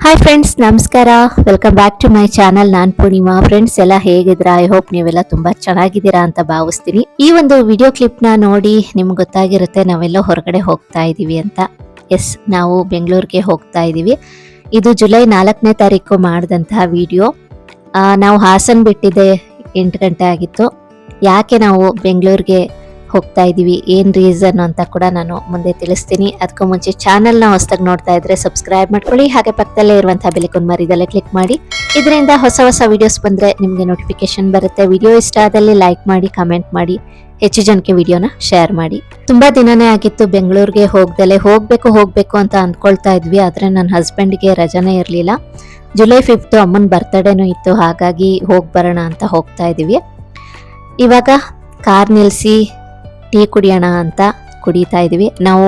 Hi friends, ನಮಸ್ಕಾರ. Welcome back to my channel. ನಾನ್ Poornima. Friends ಎಲ್ಲ ಹೇಗಿದ್ದೀರಾ? ಐ ಹೋಪ್ ನೀವೆಲ್ಲ ತುಂಬಾ ಚೆನ್ನಾಗಿದ್ದೀರಾ ಅಂತ ಭಾವಿಸ್ತೀನಿ. ಈ ಒಂದು ವಿಡಿಯೋ ಕ್ಲಿಪ್ ನ ನೋಡಿ ನಿಮ್ಗೆ ಗೊತ್ತಾಗಿರುತ್ತೆ ನಾವೆಲ್ಲ ಹೊರಗಡೆ ಹೋಗ್ತಾ ಇದೀವಿ ಅಂತ. ಎಸ್, ನಾವು ಬೆಂಗಳೂರಿಗೆ ಹೋಗ್ತಾ ಇದೀವಿ. ಇದು ಜುಲೈ 4ನೇ ತಾರೀಕು ಮಾಡಿದಂತಹ ವಿಡಿಯೋ. ನಾವು ಹಾಸನ್ ಬಿಟ್ಟಿದ್ದೆ 8 ಗಂಟೆ ಆಗಿತ್ತು. ಯಾಕೆ ನಾವು ಬೆಂಗಳೂರಿಗೆ ಹೋಗ್ತಾ ಇದೀವಿ, ಏನ್ ರೀಸನ್ ಅಂತ ಕೂಡ ನಾನು ಮುಂದೆ ತಿಳಿಸ್ತೀನಿ. ಅದಕ್ಕೂ ಮುಂಚೆ ಚಾನೆಲ್ನ ಹೊಸದಾಗಿ ನೋಡ್ತಾ ಇದ್ರೆ ಸಬ್ಸ್ಕ್ರೈಬ್ ಮಾಡ್ಕೊಳ್ಳಿ, ಹಾಗೆ ಪಕ್ಕದಲ್ಲೇ ಇರುವಂತಹ ಬೆಲ್ ಮರಿದಲ್ಲೇ ಕ್ಲಿಕ್ ಮಾಡಿ. ಇದರಿಂದ ಹೊಸ ಹೊಸ ವಿಡಿಯೋಸ್ ಬಂದ್ರೆ ನಿಮ್ಗೆ ನೋಟಿಫಿಕೇಶನ್ ಬರುತ್ತೆ. ವಿಡಿಯೋ ಇಷ್ಟ ಆದಲ್ಲಿ ಲೈಕ್ ಮಾಡಿ, ಕಮೆಂಟ್ ಮಾಡಿ, ಹೆಚ್ಚು ಜನಕ್ಕೆ ವಿಡಿಯೋನ ಶೇರ್ ಮಾಡಿ. ತುಂಬಾ ದಿನನೇ ಆಗಿತ್ತು ಬೆಂಗಳೂರಿಗೆ ಹೋಗ್ಬೇಕು ಅಂತ ಅಂದ್ಕೊಳ್ತಾ ಇದ್ವಿ. ಆದ್ರೆ ನನ್ನ ಹಸ್ಬೆಂಡ್ಗೆ ರಜಾನೇ ಇರಲಿಲ್ಲ. ಜುಲೈ 5 ಅಮ್ಮನ ಬರ್ತ್ಡೇನೂ ಇತ್ತು, ಹಾಗಾಗಿ ಬರೋಣ ಅಂತ ಹೋಗ್ತಾ ಇದೀವಿ. ಇವಾಗ ಕಾರ್ ನಿಲ್ಸಿ ಟೀ ಕುಡಿಯೋಣ ಅಂತ ಕುಡಿತಾ ಇದೀವಿ. ನಾವು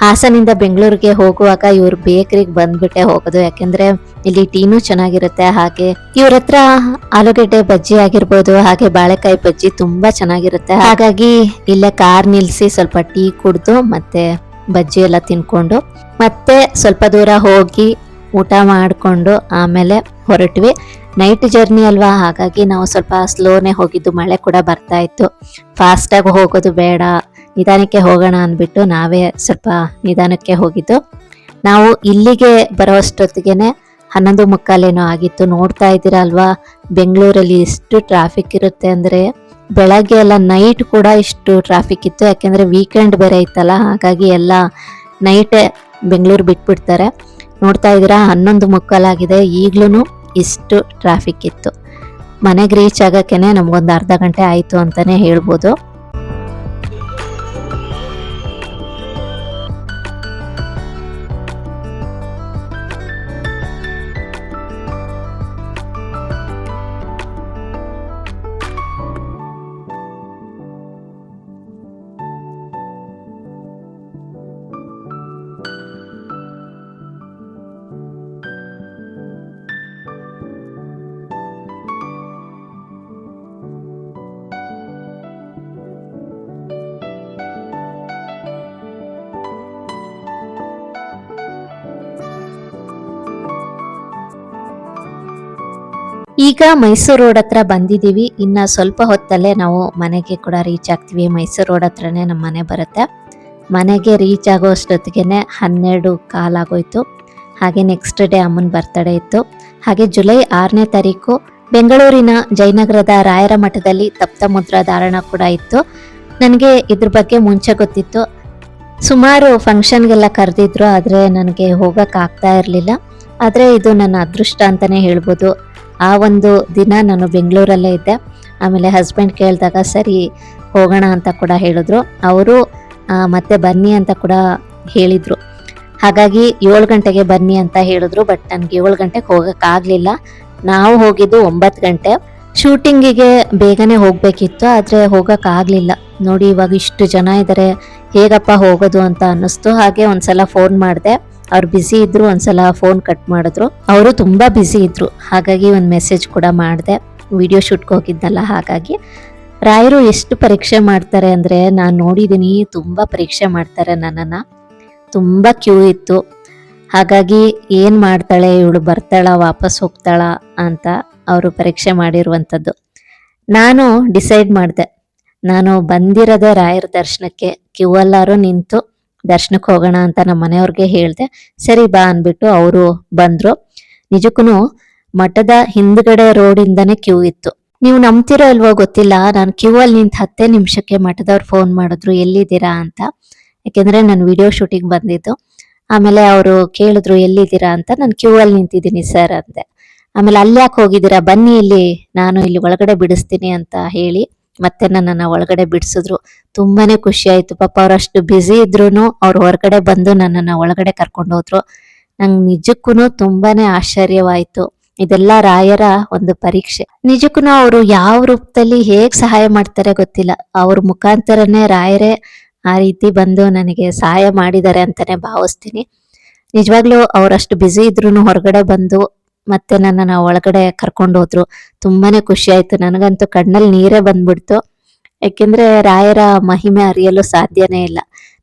ಹಾಸನಿಂದ ಬೆಂಗಳೂರಿಗೆ ಹೋಗುವಾಗ ಇವ್ರ ಬೇಕರಿಗೆ ಬಂದ್ಬಿಟ್ಟೆ ಹೋಗೋದು, ಯಾಕೆಂದ್ರೆ ಇಲ್ಲಿ ಟೀನು ಚೆನ್ನಾಗಿರುತ್ತೆ. ಹಾಗೆ ಇವ್ರ ಹತ್ರ ಆಲೂಗೆಡ್ಡೆ ಬಜ್ಜಿ ಆಗಿರ್ಬೋದು, ಹಾಗೆ ಬಾಳೆಕಾಯಿ ಬಜ್ಜಿ ತುಂಬಾ ಚೆನ್ನಾಗಿರುತ್ತೆ. ಹಾಗಾಗಿ ಇಲ್ಲೇ ಕಾರ್ ನಿಲ್ಸಿ ಸ್ವಲ್ಪ ಟೀ ಕುಡ್ದು ಮತ್ತೆ ಬಜ್ಜಿ ಎಲ್ಲ ತಿನ್ಕೊಂಡು ಮತ್ತೆ ಸ್ವಲ್ಪ ದೂರ ಹೋಗಿ ಊಟ ಮಾಡಿಕೊಂಡು ಆಮೇಲೆ ಹೊರಟ್ವಿ. ನೈಟ್ ಜರ್ನಿ ಅಲ್ವಾ, ಹಾಗಾಗಿ ನಾವು ಸ್ವಲ್ಪ ಸ್ಲೋನೇ ಹೋಗಿದ್ದು. ಮಳೆ ಕೂಡ ಬರ್ತಾ ಇತ್ತು. ಫಾಸ್ಟ್ ಆಗಿ ಹೋಗೋದು ಬೇಡ, ನಿಧಾನಕ್ಕೆ ಹೋಗೋಣ ಅಂದ್ಬಿಟ್ಟು ನಾವೇ ಸ್ವಲ್ಪ ನಿಧಾನಕ್ಕೆ ಹೋಗಿದ್ದು. ನಾವು ಇಲ್ಲಿಗೆ ಬರೋಷ್ಟೊತ್ತಿಗೆನೆ 11:15 ಆಗಿತ್ತು. ನೋಡ್ತಾ ಇದ್ದೀರಾ ಅಲ್ವಾ, ಬೆಂಗಳೂರಲ್ಲಿ ಎಷ್ಟು ಟ್ರಾಫಿಕ್ ಇರುತ್ತೆ ಅಂದ್ರೆ. ಬೆಳಗ್ಗೆ ಎಲ್ಲ ನೈಟ್ ಕೂಡ ಇಷ್ಟು ಟ್ರಾಫಿಕ್ ಇತ್ತು, ಯಾಕೆಂದ್ರೆ ವೀಕೆಂಡ್ ಬೇರೆ ಇತ್ತಲ್ಲ, ಹಾಗಾಗಿ ಎಲ್ಲ ನೈಟೇ ಬೆಂಗಳೂರು ಬಿಟ್ಬಿಡ್ತಾರೆ. ನೋಡ್ತಾ ಇದ್ದೀರಾ 11:15 ಆಗಿದೆ, ಈಗ್ಲೂ ಇಷ್ಟು ಟ್ರಾಫಿಕ್ ಇತ್ತು. ಮನೆಗೆ ರೀಚ್ ಆಗಕ್ಕೇನೆ ನಮ್ಗೊಂದು ಅರ್ಧ ಗಂಟೆ ಆಯ್ತು ಅಂತಾನೆ ಹೇಳ್ಬೋದು. ಈಗ ಮೈಸೂರು ರೋಡ್ ಹತ್ರ ಬಂದಿದ್ದೀವಿ. ಇನ್ನ ಸ್ವಲ್ಪ ಹೊತ್ತಲ್ಲೇ ನಾವು ಮನೆಗೆ ಕೂಡ ರೀಚ್ ಆಗ್ತೀವಿ. ಮೈಸೂರು ರೋಡ್ ಹತ್ರನೇ ನಮ್ಮ ಮನೆ ಬರುತ್ತೆ. ಮನೆಗೆ ರೀಚ್ ಆಗೋ ಅಷ್ಟೊತ್ತಿಗೆನೆ 12:15 ಆಗೋಯ್ತು. ಹಾಗೆ ನೆಕ್ಸ್ಟ್ ಡೇ ಅಮ್ಮನ ಬರ್ತಡೇ ಇತ್ತು. ಹಾಗೆ ಜುಲೈ 6ನೇ ತಾರೀಕು ಬೆಂಗಳೂರಿನ ಜಯನಗರದ ರಾಯರ ಮಠದಲ್ಲಿ ತಪ್ತ ಮುದ್ರಾ ಧಾರಣ ಕೂಡ ಇತ್ತು. ನನಗೆ ಇದ್ರ ಬಗ್ಗೆ ಮುಂಚೆ ಗೊತ್ತಿತ್ತು. ಸುಮಾರು ಫಂಕ್ಷನ್ಗೆಲ್ಲ ಕರೆದಿದ್ರು, ಆದರೆ ನನಗೆ ಹೋಗಕ್ಕೆ ಆಗ್ತಾ ಇರಲಿಲ್ಲ. ಆದರೆ ಇದು ನನ್ನ ಅದೃಷ್ಟ ಅಂತಾನೆ ಹೇಳ್ಬೋದು. ಆ ಒಂದು ದಿನ ನಾನು ಬೆಂಗಳೂರಲ್ಲೇ ಇದ್ದೆ. ಆಮೇಲೆ ಹಸ್ಬೆಂಡ್ ಕೇಳಿದಾಗ ಸರಿ ಹೋಗೋಣ ಅಂತ ಕೂಡ ಹೇಳಿದ್ರು. ಅವರು ಮತ್ತೆ ಬನ್ನಿ ಅಂತ ಕೂಡ ಹೇಳಿದ್ರು. ಹಾಗಾಗಿ 7 ಗಂಟೆಗೆ ಬನ್ನಿ ಅಂತ ಹೇಳಿದ್ರು. ಬಟ್ ನನಗೆ 7 ಗಂಟೆಗೆ ಹೋಗೋಕ್ಕಾಗಲಿಲ್ಲ. ನಾವು ಹೋಗಿದ್ದು 9 ಗಂಟೆ. ಶೂಟಿಂಗಿಗೆ ಬೇಗನೆ ಹೋಗಬೇಕಿತ್ತು, ಆದರೆ ಹೋಗೋಕ್ಕಾಗಲಿಲ್ಲ. ನೋಡಿ, ಇವಾಗ ಇಷ್ಟು ಜನ ಇದ್ದಾರೆ, ಹೇಗಪ್ಪ ಹೋಗೋದು ಅಂತ ಅನ್ನಿಸ್ತು. ಹಾಗೆ ಒಂದ್ಸಲ ಫೋನ್ ಮಾಡಿದೆ, ಅವ್ರು ಬ್ಯುಸಿ ಇದ್ರು. ಒಂದ್ಸಲ ಫೋನ್ ಕಟ್ ಮಾಡಿದ್ರು. ಅವರು ತುಂಬಾ ಬ್ಯುಸಿ ಇದ್ರು, ಹಾಗಾಗಿ ಒಂದು ಮೆಸೇಜ್ ಕೂಡ ಮಾಡಿದೆ. ವಿಡಿಯೋ ಶೂಟ್ಗೆ ಹೋಗಿದ್ದಲ್ಲ, ಹಾಗಾಗಿ. ರಾಯರು ಎಷ್ಟು ಪರೀಕ್ಷೆ ಮಾಡ್ತಾರೆ ಅಂದ್ರೆ, ನಾನು ನೋಡಿದ್ದೀನಿ, ತುಂಬಾ ಪರೀಕ್ಷೆ ಮಾಡ್ತಾರೆ ನನ್ನನ್ನ. ತುಂಬಾ ಕ್ಯೂ ಇತ್ತು. ಹಾಗಾಗಿ ಏನ್ ಮಾಡ್ತಾಳೆ ಇವಳು, ಬರ್ತಾಳ ವಾಪಸ್ ಹೋಗ್ತಾಳ ಅಂತ ಅವರು ಪರೀಕ್ಷೆ ಮಾಡಿರುವಂಥದ್ದು. ನಾನು ಡಿಸೈಡ್ ಮಾಡಿದೆ, ನಾನು ಬಂದಿರೋದೇ ರಾಯರ ದರ್ಶನಕ್ಕೆ. ಕ್ಯೂ ಅಲ್ಲಾರು ನಿಂತು ದರ್ಶನಕ್ಕೆ ಹೋಗೋಣ ಅಂತ ನಮ್ಮ ಮನೆಯವ್ರಿಗೆ ಹೇಳಿದೆ. ಸರಿ ಬಾ ಅಂದ್ಬಿಟ್ಟು ಅವರು ಬಂದ್ರು. ನಿಜಕ್ಕೂ ಮಠದ ಹಿಂದ್ಗಡೆ ರೋಡಿಂದಾನೇ ಕ್ಯೂ ಇತ್ತು. ನೀವು ನಂಬ್ತಿರೋ ಇಲ್ವೋ ಗೊತ್ತಿಲ್ಲ, ನಾನು ಕ್ಯೂ ಅಲ್ಲಿ ನಿಂತು 10 ನಿಮಿಷಕ್ಕೆ ಮಠದವ್ರು ಫೋನ್ ಮಾಡಿದ್ರು, ಎಲ್ಲಿದ್ದೀರಾ ಅಂತ. ಯಾಕೆಂದ್ರೆ ನಾನು ವಿಡಿಯೋ ಶೂಟಿಂಗ್ ಬಂದಿದ್ದು. ಆಮೇಲೆ ಅವರು ಕೇಳಿದ್ರು ಎಲ್ಲಿದ್ದೀರಾ ಅಂತ. ನಾನು ಕ್ಯೂ ಅಲ್ಲಿ ನಿಂತಿದ್ದೀನಿ ಸರ್ ಅಂದೆ. ಆಮೇಲೆ ಅಲ್ಲಿ ಯಾಕೆ ಹೋಗಿದ್ದೀರಾ, ಬನ್ನಿ ಇಲ್ಲಿ, ನಾನು ಇಲ್ಲಿ ಒಳಗಡೆ ಬಿಡಿಸ್ತೀನಿ ಅಂತ ಹೇಳಿ ಮತ್ತೆ ನನ್ನನ್ನು ಒಳಗಡೆ ಬಿಡಿಸಿದ್ರು. ತುಂಬಾನೇ ಖುಷಿ ಆಯ್ತು. ಪಾಪ ಅವ್ರು ಅಷ್ಟು ಬ್ಯುಸಿ ಇದ್ರು ಅವ್ರು ಹೊರಗಡೆ ಬಂದು ನನ್ನನ್ನು ಒಳಗಡೆ ಕರ್ಕೊಂಡು ಹೋದ್ರು. ನಂಗೆ ನಿಜಕ್ಕೂ ತುಂಬಾನೇ ಆಶ್ಚರ್ಯವಾಯ್ತು. ಇದೆಲ್ಲ ರಾಯರ ಒಂದು ಪರೀಕ್ಷೆ. ನಿಜಕ್ಕೂ ಅವರು ಯಾವ ರೂಪದಲ್ಲಿ ಹೇಗ್ ಸಹಾಯ ಮಾಡ್ತಾರೆ ಗೊತ್ತಿಲ್ಲ. ಅವ್ರ ಮುಖಾಂತರನೇ ರಾಯರೇ ಆ ರೀತಿ ಬಂದು ನನಗೆ ಸಹಾಯ ಮಾಡಿದ್ದಾರೆ ಅಂತಾನೆ ಭಾವಿಸ್ತೀನಿ. ನಿಜವಾಗ್ಲೂ ಅವರಷ್ಟು ಬ್ಯುಸಿ ಇದ್ರು ಹೊರಗಡೆ ಬಂದು ಮತ್ತೆ ನನ್ನನ್ನು ಒಳಗಡೆ ಕರ್ಕೊಂಡು ಹೋದ್ರು. ತುಂಬಾನೇ ಖುಷಿ ಆಯ್ತು. ನನಗಂತೂ ಕಣ್ಣಲ್ಲಿ ನೀರೇ ಬಂದ್ಬಿಡ್ತು. ಯಾಕೆಂದ್ರೆ ರಾಯರ ಮಹಿಮೆ ಅರಿಯಲು ಸಾಧ್ಯನೇ ಇಲ್ಲ.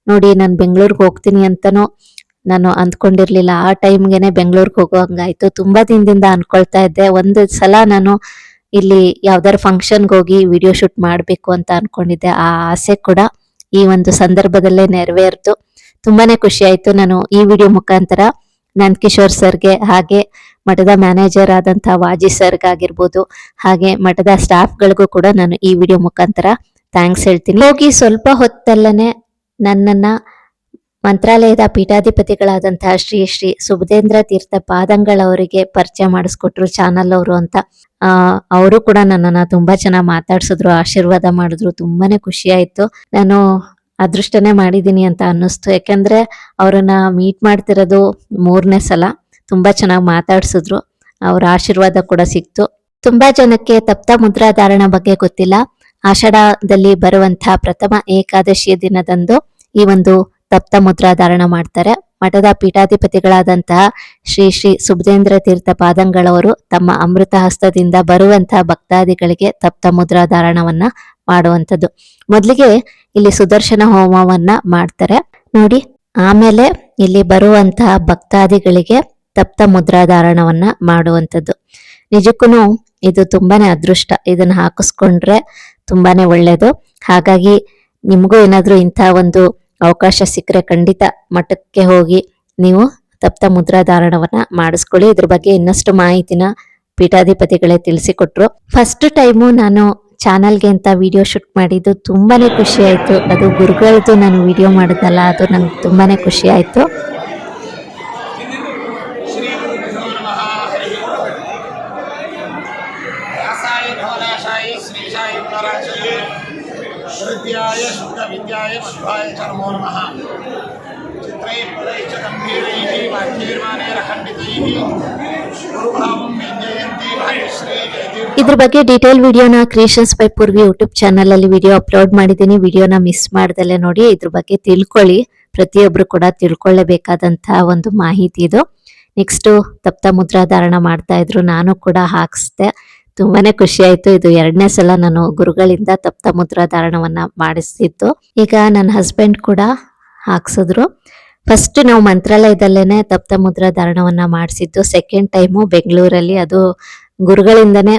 ನೋಡಿ, ನಾನು ಬೆಂಗಳೂರಿಗೆ ಹೋಗ್ತೀನಿ ಅಂತನೂ ನಾನು ಅಂದ್ಕೊಂಡಿರ್ಲಿಲ್ಲ. ಆ ಟೈಮ್ಗೆನೆ ಬೆಂಗಳೂರಿಗೆ ಹೋಗೋ ಹಂಗಾಯ್ತು. ತುಂಬಾ ದಿನದಿಂದ ಅನ್ಕೊಳ್ತಾ ಇದ್ದೆ, ಒಂದು ಸಲ ನಾನು ಇಲ್ಲಿ ಯಾವ್ದಾರು ಫಂಕ್ಷನ್ಗೆ ಹೋಗಿ ವಿಡಿಯೋ ಶೂಟ್ ಮಾಡಬೇಕು ಅಂತ ಅನ್ಕೊಂಡಿದ್ದೆ. ಆ ಆಸೆ ಕೂಡ ಈ ಒಂದು ಸಂದರ್ಭದಲ್ಲೇ ನೆರವೇರ್ತು. ತುಂಬಾನೇ ಖುಷಿ ಆಯ್ತು. ನಾನು ಈ ವಿಡಿಯೋ ಮುಖಾಂತರ ನಂದಕಿಶೋರ್ ಸರ್ಗೆ, ಹಾಗೆ ಮಠದ ಮ್ಯಾನೇಜರ್ ಆದಂತಹ ವಾಜಿ ಸರ್ಗಾಗಿರ್ಬೋದು, ಹಾಗೆ ಮಠದ ಸ್ಟಾಫ್ಗಳಿಗೂ ಕೂಡ ನಾನು ಈ ವಿಡಿಯೋ ಮುಖಾಂತರ ಥ್ಯಾಂಕ್ಸ್ ಹೇಳ್ತೀನಿ. ಹೋಗಿ ಸ್ವಲ್ಪ ಹೊತ್ತಲ್ಲೇ ನನ್ನನ್ನ ಮಂತ್ರಾಲಯದ ಪೀಠಾಧಿಪತಿಗಳಾದಂತಹ ಶ್ರೀ ಶ್ರೀ ಸುಬುಧೇಂದ್ರ ತೀರ್ಥ ಪಾದಂಗಳವರಿಗೆ ಪರಿಚಯ ಮಾಡಿಸ್ಕೊಟ್ರು, ಚಾನಲ್ ಅವರು ಅಂತ. ಅವರು ಕೂಡ ನನ್ನನ್ನ ತುಂಬಾ ಚೆನ್ನಾಗಿ ಮಾತಾಡ್ಸಿದ್ರು, ಆಶೀರ್ವಾದ ಮಾಡಿದ್ರು. ತುಂಬಾನೇ ಖುಷಿ ಆಯ್ತು. ನಾನು ಅದೃಷ್ಟನೇ ಮಾಡಿದೀನಿ ಅಂತ ಅನ್ನಿಸ್ತು. ಯಾಕಂದ್ರೆ ಅವ್ರನ್ನ ಮೀಟ್ ಮಾಡ್ತಿರೋದು 3ನೇ ಸಲ. ತುಂಬಾ ಚೆನ್ನಾಗಿ ಮಾತಾಡ್ಸಿದ್ರು, ಅವ್ರ ಆಶೀರ್ವಾದ ಕೂಡ ಸಿಕ್ತು. ತುಂಬಾ ಜನಕ್ಕೆ ತಪ್ತ ಮುದ್ರಾಧಾರಣ ಬಗ್ಗೆ ಗೊತ್ತಿಲ್ಲ. ಆಷಾಢದಲ್ಲಿ ಬರುವಂತಹ ಪ್ರಥಮ ಏಕಾದಶಿಯ ದಿನದಂದು ಈ ಒಂದು ತಪ್ತ ಮುದ್ರಾಧಾರಣ ಮಾಡ್ತಾರೆ. ಮಠದ ಪೀಠಾಧಿಪತಿಗಳಾದಂತಹ ಶ್ರೀ ಶ್ರೀ ಸುಬುಧೇಂದ್ರ ತೀರ್ಥ ಪಾದಂಗಳವರು ತಮ್ಮ ಅಮೃತ ಹಸ್ತದಿಂದ ಬರುವಂತಹ ಭಕ್ತಾದಿಗಳಿಗೆ ತಪ್ತ ಮುದ್ರಾಧಾರಣವನ್ನ ಮಾಡುವಂಥದ್ದು. ಮೊದಲಿಗೆ ಇಲ್ಲಿ ಸುದರ್ಶನ ಹೋಮವನ್ನ ಮಾಡ್ತಾರೆ ನೋಡಿ. ಆಮೇಲೆ ಇಲ್ಲಿ ಬರುವಂತಹ ಭಕ್ತಾದಿಗಳಿಗೆ ತಪ್ತ ಮುದ್ರಾಧಾರಣವನ್ನ ಮಾಡುವಂಥದ್ದು. ನಿಜಕ್ಕೂ ಇದು ತುಂಬಾನೇ ಅದೃಷ್ಟ. ಇದನ್ನ ಹಾಕಿಸ್ಕೊಂಡ್ರೆ ತುಂಬಾನೇ ಒಳ್ಳೇದು. ಹಾಗಾಗಿ ನಿಮಗೂ ಏನಾದ್ರೂ ಇಂಥ ಒಂದು ಅವಕಾಶ ಸಿಕ್ಕರೆ ಖಂಡಿತ ಮಠಕ್ಕೆ ಹೋಗಿ ನೀವು ತಪ್ತ ಮುದ್ರಾಧಾರಣವನ್ನ ಮಾಡಿಸ್ಕೊಳ್ಳಿ. ಇದ್ರ ಬಗ್ಗೆ ಇನ್ನಷ್ಟು ಮಾಹಿತಿನ ಪೀಠಾಧಿಪತಿಗಳೇ ತಿಳಿಸಿಕೊಟ್ರು. ಫಸ್ಟ್ ಟೈಮು ನಾನು ಚಾನಲ್ಗೆ ಅಂತ ವಿಡಿಯೋ ಶೂಟ್ ಮಾಡಿದ್ದು ತುಂಬಾನೇ ಖುಷಿ ಆಯ್ತು. ಅದು ಗುರುಗಳದ್ದು ನಾನು ವಿಡಿಯೋ ಮಾಡಿದ್ನಲ್ಲ, ಅದು ನಂಗೆ ತುಂಬಾನೇ ಖುಷಿ ಆಯ್ತು. ಶ್ರದ್ಧಾಯ ಶುದ್ಧ ವಿದ್ಯಾಯ ಮಧ್ವಾಯ ಚ ನಮೋ ನಮಃ. ಚಿತ್ರೈ ಪದೈ ಚ ಗಂಭೀರೈಃ ವಾಕ್ಯೈರ್ಮಾನೇನ ಖಂಡಿತೈಃ ಗುರುಭಾವಂ ವ್ಯಂಜಯಂತಿ ಭಾಗ್ಯಶ್ರೀ ಜಯತೀರ್ಥ. ಇದ್ರ ಬಗ್ಗೆ ಡೀಟೇಲ್ ವಿಡಿಯೋನ creations by Poorvi YouTube channel ಅಲ್ಲಿ ವಿಡಿಯೋ ಅಪ್ಲೋಡ್ ಮಾಡಿದ್ದೀನಿ. ವಿಡಿಯೋನ ಮಿಸ್ ಮಾಡ್ದಲ್ಲೇ ನೋಡಿ, ಇದ್ರ ಬಗ್ಗೆ ತಿಳ್ಕೊಳ್ಳಿ. ಪ್ರತಿಯೊಬ್ರು ಕೂಡ ತಿಳ್ಕೊಳ್ಳೇಬೇಕಾದಂತಹ ಒಂದು ಮಾಹಿತಿ ಇದು. ನೆಕ್ಸ್ಟ್ ತಪ್ತ ಮುದ್ರಾಧಾರಣ ಮಾಡ್ತಾ ಇದ್ರು, ನಾನು ಕೂಡ ಹಾಕ್ಸ್ದೆ. ತುಂಬಾನೇ ಖುಷಿ ಆಯ್ತು. ಇದು 2ನೇ ಸಲ ನಾನು ಗುರುಗಳಿಂದ ತಪ್ತ ಮುದ್ರಾಧಾರಣವನ್ನ ಮಾಡಿಸ್ತಿದ್ದು. ಈಗ ನನ್ನ ಹಸ್ಬೆಂಡ್ ಕೂಡ ಹಾಕ್ಸಿದ್ರು. ಫಸ್ಟ್ ನಾವು ಮಂತ್ರಾಲಯದಲ್ಲೇನೆ ತಪ್ತ ಮುದ್ರಾಧಾರಣವನ್ನ ಮಾಡಿಸಿದ್ದು. ಸೆಕೆಂಡ್ ಟೈಮು ಬೆಂಗಳೂರಲ್ಲಿ, ಅದು ಗುರುಗಳಿಂದನೇ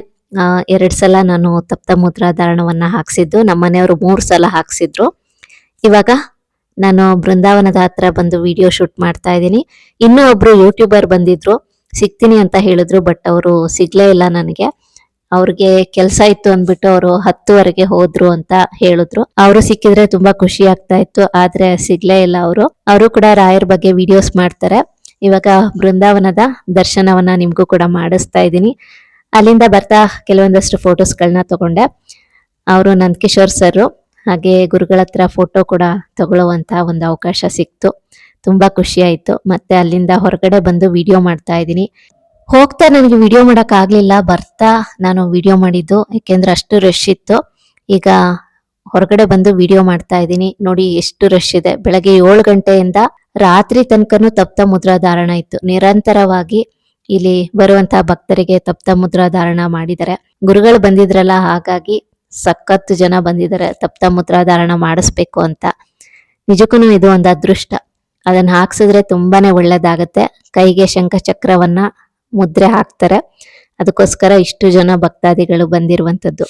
2 ಸಲ ನಾನು ತಪ್ತ ಮುದ್ರಾಧಾರಣವನ್ನ ಹಾಕ್ಸಿದ್ದು. ನಮ್ಮ ಮನೆಯವರು 3 ಸಲ ಹಾಕ್ಸಿದ್ರು. ಇವಾಗ ನಾನು ಬೃಂದಾವನದ ಹತ್ರ ಬಂದು ವಿಡಿಯೋ ಶೂಟ್ ಮಾಡ್ತಾ ಇದ್ದೀನಿ. ಇನ್ನೂ ಒಬ್ರು ಯೂಟ್ಯೂಬರ್ ಬಂದಿದ್ರು, ಸಿಗ್ತೀನಿ ಅಂತ ಹೇಳಿದ್ರು. ಬಟ್ ಅವರು ಸಿಗ್ಲೇ ಇಲ್ಲ ನನಗೆ. ಅವ್ರಿಗೆ ಕೆಲಸ ಇತ್ತು ಅಂದ್ಬಿಟ್ಟು ಅವರು 10ವರೆಗೆ ಹೋದ್ರು ಅಂತ ಹೇಳಿದ್ರು. ಅವರು ಸಿಕ್ಕಿದ್ರೆ ತುಂಬಾ ಖುಷಿ ಆಗ್ತಾ ಇತ್ತು, ಆದ್ರೆ ಸಿಗ್ಲೇ ಇಲ್ಲ ಅವರು. ಅವರು ಕೂಡ ರಾಯರ್ ಬಗ್ಗೆ ವಿಡಿಯೋಸ್ ಮಾಡ್ತಾರೆ. ಇವಾಗ ಬೃಂದಾವನದ ದರ್ಶನವನ್ನ ನಿಮ್ಗೂ ಕೂಡ ಮಾಡಿಸ್ತಾ ಇದ್ದೀನಿ. ಅಲ್ಲಿಂದ ಬರ್ತಾ ಕೆಲವೊಂದಷ್ಟು ಫೋಟೋಸ್ಗಳನ್ನ ತಗೊಂಡೆ. ಅವರು ನಂದಕಿಶೋರ್ ಸರ್, ಹಾಗೆ ಗುರುಗಳ ಹತ್ರ ಫೋಟೋ ಕೂಡ ತಗೊಳ್ಳುವಂತ ಒಂದು ಅವಕಾಶ ಸಿಕ್ತು. ತುಂಬಾ ಖುಷಿ ಆಯ್ತು. ಮತ್ತೆ ಅಲ್ಲಿಂದ ಹೊರಗಡೆ ಬಂದು ವಿಡಿಯೋ ಮಾಡ್ತಾ ಇದ್ದೀನಿ. ಹೋಗ್ತಾ ನನಗೆ ವಿಡಿಯೋ ಮಾಡಕ್ ಆಗ್ಲಿಲ್ಲ, ಬರ್ತಾ ನಾನು ವಿಡಿಯೋ ಮಾಡಿದ್ದು, ಯಾಕೆಂದ್ರೆ ಅಷ್ಟು ರಶ್ ಇತ್ತು. ಈಗ ಹೊರಗಡೆ ಬಂದು ವಿಡಿಯೋ ಮಾಡ್ತಾ ಇದ್ದೀನಿ. ನೋಡಿ ಎಷ್ಟು ರಶ್ ಇದೆ. ಬೆಳಗ್ಗೆ 7 ಗಂಟೆಯಿಂದ ರಾತ್ರಿ ತನಕನೂ ತಪ್ತ ಮುದ್ರಾಧಾರಣ ಇತ್ತು. ನಿರಂತರವಾಗಿ ಇಲ್ಲಿ ಬರುವಂತಹ ಭಕ್ತರಿಗೆ ತಪ್ತ ಮುದ್ರಾಧಾರಣ ಮಾಡಿದ್ದಾರೆ. ಗುರುಗಳು ಬಂದಿದ್ರಲ್ಲ, ಹಾಗಾಗಿ ಸಖತ್ತು ಜನ ಬಂದಿದ್ದಾರೆ ತಪ್ತ ಮುದ್ರಾಧಾರಣ ಮಾಡಿಸ್ಬೇಕು ಅಂತ. ನಿಜಕ್ಕೂ ಇದು ಒಂದು ಅದೃಷ್ಟ. ಅದನ್ನ ಹಾಕ್ಸಿದ್ರೆ ತುಂಬಾನೇ ಒಳ್ಳೇದಾಗತ್ತೆ. ಕೈಗೆ ಶಂಖಚಕ್ರವನ್ನ ಮುದ್ರೆ ಹಾಕ್ತಾರೆ. ಅದಕ್ಕೋಸ್ಕರ ಇಷ್ಟು ಜನ ಭಕ್ತಾದಿಗಳು ಬಂದಿರುವಂತದ್ದು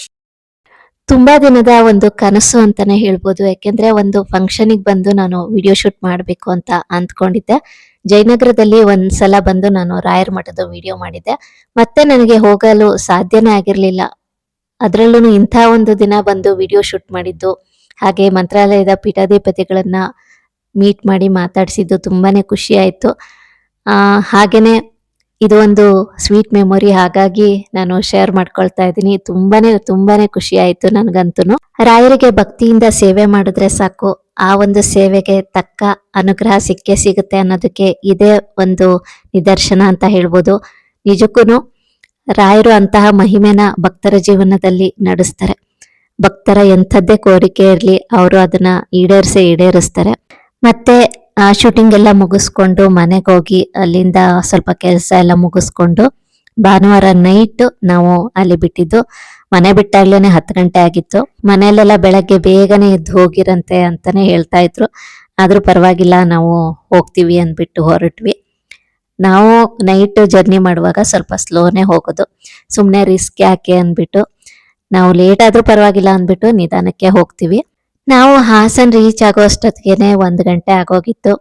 ತುಂಬಾ ದಿನದ ಒಂದು ಕನಸು ಅಂತಾನೆ ಹೇಳ್ಬೋದು. ಯಾಕೆಂದ್ರೆ ಒಂದು ಫಂಕ್ಷನಿಗೆ ಬಂದು ನಾನು ವಿಡಿಯೋ ಶೂಟ್ ಮಾಡ್ಬೇಕು ಅಂತ ಅಂದ್ಕೊಂಡಿದ್ದೆ. ಜಯನಗರದಲ್ಲಿ ಒಂದ್ಸಲ ಬಂದು ನಾನು ರಾಯರ ಮಠದ ವಿಡಿಯೋ ಮಾಡಿದ್ದೆ. ಮತ್ತೆ ನನಗೆ ಹೋಗಲು ಸಾಧ್ಯನೇ ಆಗಿರ್ಲಿಲ್ಲ. ಅದ್ರಲ್ಲೂ ಇಂಥ ಒಂದು ದಿನ ಬಂದು ವಿಡಿಯೋ ಶೂಟ್ ಮಾಡಿದ್ದು, ಹಾಗೆ ಮಂತ್ರಾಲಯದ ಪೀಠಾಧಿಪತಿಗಳನ್ನ ಮೀಟ್ ಮಾಡಿ ಮಾತಾಡಿಸಿದ್ದು ತುಂಬಾನೇ ಖುಷಿ ಆಯ್ತು. ಹಾಗೇನೆ ಇದು ಒಂದು ಸ್ವೀಟ್ ಮೆಮೊರಿ, ಹಾಗಾಗಿ ನಾನು ಶೇರ್ ಮಾಡ್ಕೊಳ್ತಾ ಇದ್ದೀನಿ. ತುಂಬಾನೇ ಖುಷಿ ಆಯ್ತು ನನಗಂತೂ. ರಾಯರಿಗೆ ಭಕ್ತಿಯಿಂದ ಸೇವೆ ಮಾಡಿದ್ರೆ ಸಾಕು, ಆ ಒಂದು ಸೇವೆಗೆ ತಕ್ಕ ಅನುಗ್ರಹ ಸಿಕ್ಕೇ ಸಿಗುತ್ತೆ ಅನ್ನೋದಕ್ಕೆ ಇದೇ ಒಂದು ನಿದರ್ಶನ ಅಂತ ಹೇಳ್ಬೋದು. ನಿಜಕ್ಕೂ ರಾಯರು ಅಂತಹ ಮಹಿಮೆನ ಭಕ್ತರ ಜೀವನದಲ್ಲಿ ನಡೆಸ್ತಾರೆ. ಭಕ್ತರ ಎಂಥದ್ದೇ ಕೋರಿಕೆ ಇರಲಿ, ಅವರು ಅದನ್ನ ಈಡೇರಿಸ್ತಾರೆ. ಮತ್ತೆ ಶೂಟಿಂಗ್ ಎಲ್ಲ ಮುಗಿಸ್ಕೊಂಡು ಮನೆಗೆ ಹೋಗಿ ಅಲ್ಲಿಂದ ಸ್ವಲ್ಪ ಕೆಲಸ ಎಲ್ಲ ಮುಗಿಸ್ಕೊಂಡು ಭಾನುವಾರ ನೈಟ್ ನಾವು ಅಲ್ಲಿ ಬಿಟ್ಟಿದ್ದು. ಮನೆ ಬಿಟ್ಟಾಗ್ಲೇನೆ 10 ಗಂಟೆ ಆಗಿತ್ತು. ಮನೆಯಲ್ಲೆಲ್ಲ ಬೆಳಗ್ಗೆ ಬೇಗನೆ ಎದ್ದು ಹೋಗಿರಂತೆ ಅಂತಾನೆ ಹೇಳ್ತಾ ಇದ್ರು. ಆದರೂ ಪರವಾಗಿಲ್ಲ ನಾವು ಹೋಗ್ತೀವಿ ಅಂದ್ಬಿಟ್ಟು ಹೊರಟ್ವಿ. ನಾವು ನೈಟ್ ಜರ್ನಿ ಮಾಡುವಾಗ ಸ್ವಲ್ಪ ಸ್ಲೋನೇ ಹೋಗೋದು, ಸುಮ್ಮನೆ ರಿಸ್ಕ್ ಯಾಕೆ ಅಂದ್ಬಿಟ್ಟು ನಾವು ಲೇಟ್ ಆದರೂ ಪರವಾಗಿಲ್ಲ ಅಂದ್ಬಿಟ್ಟು ನಿಧಾನಕ್ಕೆ ಹೋಗ್ತೀವಿ. ನಾವು ಹಾಸನ್ ರೀಚ್ ಆಗೋ ಅಷ್ಟೊತ್ತಿಗೆ 1 ಗಂಟೆ ಆಗೋಗಿತ್ತು.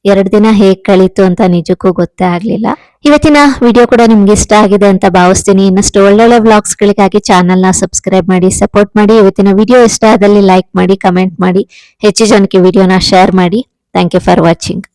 2 ದಿನ ಹೇಗೆ ಕಳೀತು ಅಂತ ನಿಜಕ್ಕೂ ಗೊತ್ತೇ ಆಗಲಿಲ್ಲ. ಇವತ್ತಿನ ವಿಡಿಯೋ ಕೂಡ ನಿಮ್ಗೆ ಇಷ್ಟ ಆಗಿದೆ ಅಂತ ಭಾವಿಸ್ತೀನಿ. ಇನ್ನಷ್ಟು ಒಳ್ಳೊಳ್ಳೆ ವ್ಲಾಗ್ಸ್ಗಳಿಗಾಗಿ ಚಾನಲ್ನ ಸಬ್ಸ್ಕ್ರೈಬ್ ಮಾಡಿ, ಸಪೋರ್ಟ್ ಮಾಡಿ. ಇವತ್ತಿನ ವಿಡಿಯೋ ಇಷ್ಟ ಆದಲ್ಲಿ ಲೈಕ್ ಮಾಡಿ, ಕಮೆಂಟ್ ಮಾಡಿ, ಹೆಚ್ಚು ಜನಕ್ಕೆ ವಿಡಿಯೋನ ಶೇರ್ ಮಾಡಿ. Thank you for watching.